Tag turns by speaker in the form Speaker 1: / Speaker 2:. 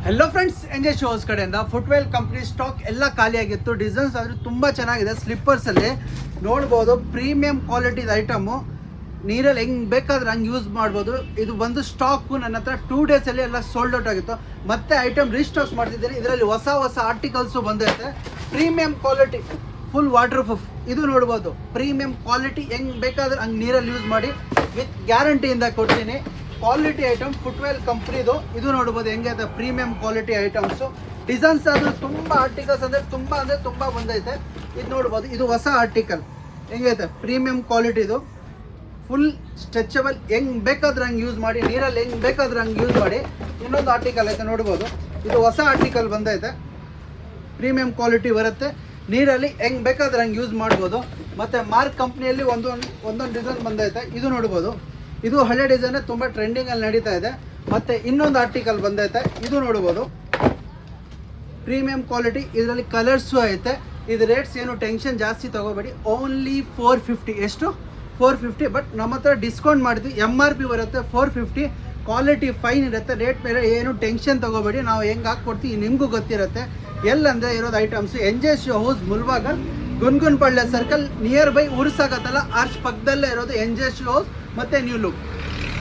Speaker 1: Hello friends, MJ shows ಕಡೆಯಿಂದ ಫುಟ್ವೇಲ್ company stock ಎಲ್ಲ ಖಾಲಿಯಾಗಿತ್ತು. Designs ಆದರೆ ತುಂಬ ಚೆನ್ನಾಗಿದೆ. ಸ್ಲಿಪ್ಪರ್ಸಲ್ಲಿ ನೋಡ್ಬೋದು, ಪ್ರೀಮಿಯಂ ಕ್ವಾಲಿಟಿದ ಐಟಮು. ನೀರಲ್ಲಿ ಹೆಂಗೆ ಬೇಕಾದ್ರೆ ಹಂಗೆ ಯೂಸ್ ಮಾಡ್ಬೋದು. ಇದು ಬಂದು ಸ್ಟಾಕು ನನ್ನ ಹತ್ರ 2 ಡೇಸಲ್ಲಿ ಎಲ್ಲ ಸೋಲ್ಡ್ ಔಟ್ ಆಗಿತ್ತು. ಮತ್ತೆ ಐಟಮ್ ರೀಸ್ಟಾಕ್ಸ್ ಮಾಡ್ತಿದ್ದೀನಿ. ಇದರಲ್ಲಿ ಹೊಸ ಆರ್ಟಿಕಲ್ಸು ಬಂದೈತೆ. Premium quality, full water proof. ಇದು ನೋಡ್ಬೋದು, ಪ್ರೀಮಿಯಂ ಕ್ವಾಲಿಟಿ ಹೆಂಗೆ ಬೇಕಾದ್ರೆ ಹಂಗೆ ನೀರಲ್ಲಿ ಯೂಸ್ ಮಾಡಿ ವಿತ್ ಗ್ಯಾರಂಟಿಯಿಂದ ಕೊಡ್ತೀನಿ. ಕ್ವಾಲಿಟಿ ಐಟಮ್ ಫುಟ್ವೇಲ್ ಕಂಪ್ನಿದು. ಇದು ನೋಡ್ಬೋದು ಹೆಂಗೆ ಇದೆ, ಪ್ರೀಮಿಯಂ ಕ್ವಾಲಿಟಿ ಐಟಮ್ಸು. ಡಿಸೈನ್ಸ್ ಆದರೂ ತುಂಬ ಆರ್ಟಿಕಲ್ಸ್ ಅಂದರೆ ತುಂಬ ಬಂದೈತೆ. ಇದು ನೋಡ್ಬೋದು, ಇದು ಹೊಸ ಆರ್ಟಿಕಲ್ ಹೆಂಗೈತೆ, ಪ್ರೀಮಿಯಂ ಕ್ವಾಲಿಟಿದು. ಫುಲ್ ಸ್ಟ್ರೆಚಬಲ್, ಹೆಂಗೆ ಬೇಕಾದ್ರೆ ಹಂಗೆ ಯೂಸ್ ಮಾಡಿ, ನೀರಲ್ಲಿ ಹೆಂಗೆ ಬೇಕಾದ್ರೆ ಹಂಗೆ ಯೂಸ್ ಮಾಡಿ. ಇನ್ನೊಂದು ಆರ್ಟಿಕಲ್ ಐತೆ ನೋಡ್ಬೋದು, ಇದು ಹೊಸ ಆರ್ಟಿಕಲ್ ಬಂದೈತೆ. ಪ್ರೀಮಿಯಂ ಕ್ವಾಲಿಟಿ ಬರುತ್ತೆ, ನೀರಲ್ಲಿ ಹೆಂಗೆ ಬೇಕಾದ್ರೆ ಹಂಗೆ ಯೂಸ್ ಮಾಡ್ಬೋದು. ಮತ್ತು ಮಾರ್ಕ್ ಕಂಪ್ನಿಯಲ್ಲಿ ಒಂದೊಂದು ಡಿಸೈನ್ ಬಂದೈತೆ. ಇದು ನೋಡ್ಬೋದು, ಇದು ಹಳೆ ಡಿಸೈನ್, ತುಂಬ ಟ್ರೆಂಡಿಂಗಲ್ಲಿ ನಡೀತಾ ಇದೆ. ಮತ್ತು ಇನ್ನೊಂದು ಆರ್ಟಿಕಲ್ ಬಂದೈತೆ, ಇದು ನೋಡ್ಬೋದು, ಪ್ರೀಮಿಯಂ ಕ್ವಾಲಿಟಿ. ಇದರಲ್ಲಿ ಕಲರ್ಸು ಐತೆ. ಇದು ರೇಟ್ಸ್ ಏನು ಟೆನ್ಷನ್ ಜಾಸ್ತಿ ತೊಗೋಬೇಡಿ. ಓನ್ಲಿ 450. ಎಷ್ಟು? 450. ಬಟ್ ನಮ್ಮ ಹತ್ರ ಡಿಸ್ಕೌಂಟ್ ಮಾಡಿದ್ವಿ. MRP ಬರುತ್ತೆ 450. ಕ್ವಾಲಿಟಿ ಫೈನ್ ಇರುತ್ತೆ. ರೇಟ್ ಮೇಲೆ ಏನು ಟೆನ್ಷನ್ ತೊಗೋಬೇಡಿ. ನಾವು ಹೆಂಗೆ ಹಾಕ್ಕೊಡ್ತೀವಿ ನಿಮಗೂ ಗೊತ್ತಿರುತ್ತೆ. ಎಲ್ಲಂದರೆ ಇರೋದು items MJ show house, Mulbagal, Gungunpalle circle, near by ಉರ್ಸಾಗತ್ತಲ್ಲ ಆರ್ಚ್ ಪಕ್ಕದಲ್ಲೇ ಇರೋದು ಎಂಜೆ ಶೋ ಹೌಸ್ ಮತ್ತು ನ್ಯೂ ಲುಕ್.